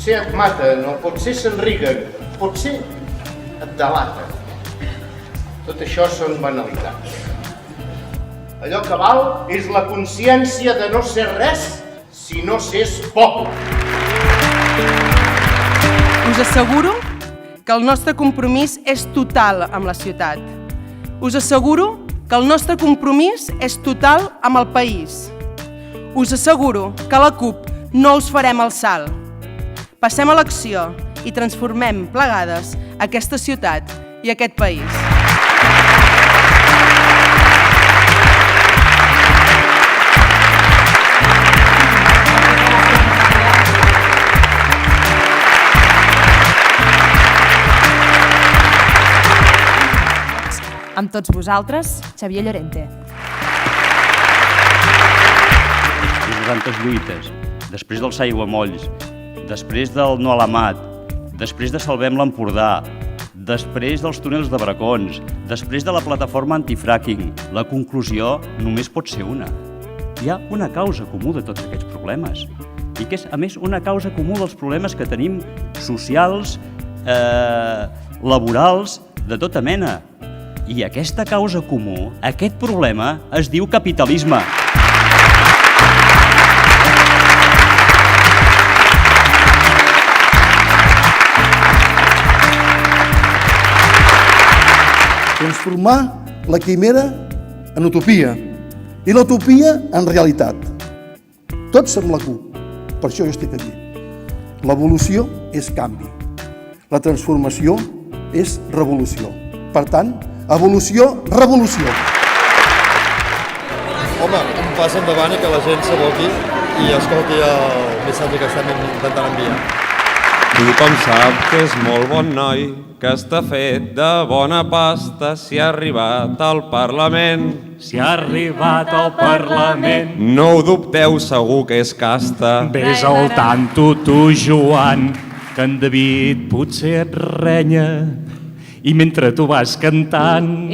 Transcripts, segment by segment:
potser et maten o potser s'enriguen, potser et delaten. Tot això són banalitats. Allò que val és la consciència de no ser res si no s'és poble. Us asseguro que el nostre compromís és total amb la ciutat. Us asseguro que el nostre compromís és total amb el país. Us asseguro que a la CUP no us farem el salt. Passem a l'acció i transformem plegades aquesta ciutat i aquest país. Amb tots vosaltres, Xavier Llorente. Després de tantes lluites, després dels aiguamolls, després del no a la mat, després de Salvem l'Empordà, després dels túnels de Bracons, després de la plataforma antifracking, la conclusió només pot ser una. Hi ha una causa comú de tots aquests problemes i que és, a més, una causa comú dels problemes que tenim socials, laborals, de tota mena. I aquesta causa comú, aquest problema, es diu capitalisme. Transformar la quimera en utopia i l'utopia en realitat. Tots som la CUP, per això jo estic aquí. L'evolució és canvi, la transformació és revolució. Per tant, evolució, revolució. Home, un pas endavant i que la gent s'aboqui i escolti el missatge que estem intentant enviar. Tothom sap que és molt bon noi, que està fet de bona pasta, si ha arribat al Parlament. Si ha arribat al Parlament. No ho dubteu, segur que és casta. Ves al tanto tu, Joan, que en David potser et renya. I mentre tu vas cantant,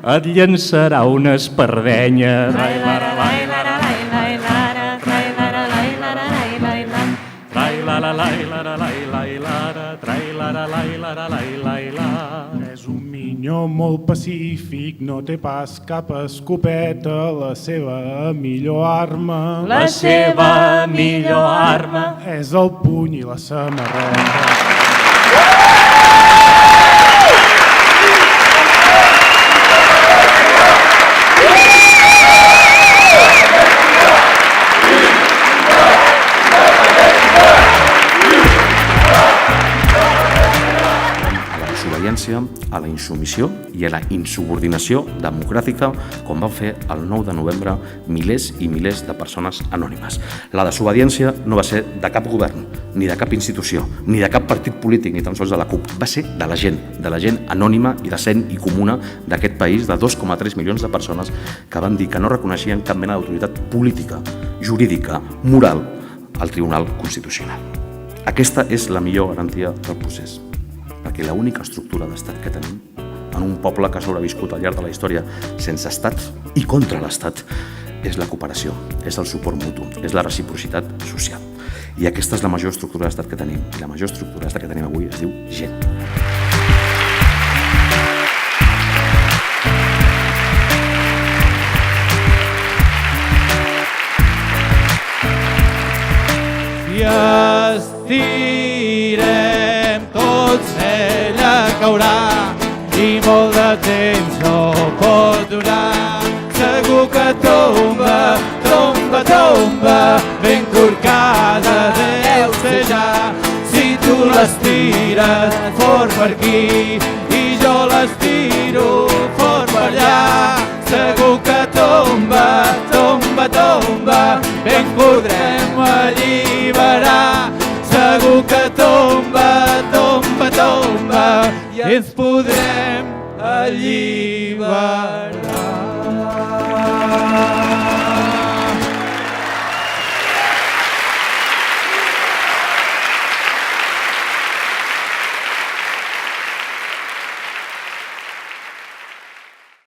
et llançarà una espardenya. És un minyó molt pacífic, no té pas cap escopeta, la seva millor arma. La seva millor arma És el puny i la samarreta. A la insumissió i a la insubordinació democràtica, com van fer el 9 de novembre milers i milers de persones anònimes. La desobediència no va ser de cap govern, ni de cap institució, ni de cap partit polític, ni tan sols de la CUP. Va ser de la gent anònima i decent i comuna d'aquest país, de 2,3 milions de persones que van dir que no reconeixien cap mena d'autoritat política, jurídica, moral al Tribunal Constitucional. Aquesta és la millor garantia del procés, perquè l'única estructura d'estat que tenim en un poble que ha sobreviscut al llarg de la història sense estat i contra l'estat és la cooperació, és el suport mutu, és la reciprocitat social. I aquesta és la major estructura d'estat que tenim. I la major estructura d'estat que tenim avui es diu gent. Si estirem tots ella caurà i molt de temps no pot durar. Segur que tomba, tomba, tomba, ben corcada deu ser ja. Si tu l'estires fort per aquí i jo l'estiro fort per allà, segur que tomba, tomba, tomba, ben podrem alliberar. Segur que tomba, tomba, tomba, i ens podrem alliberar.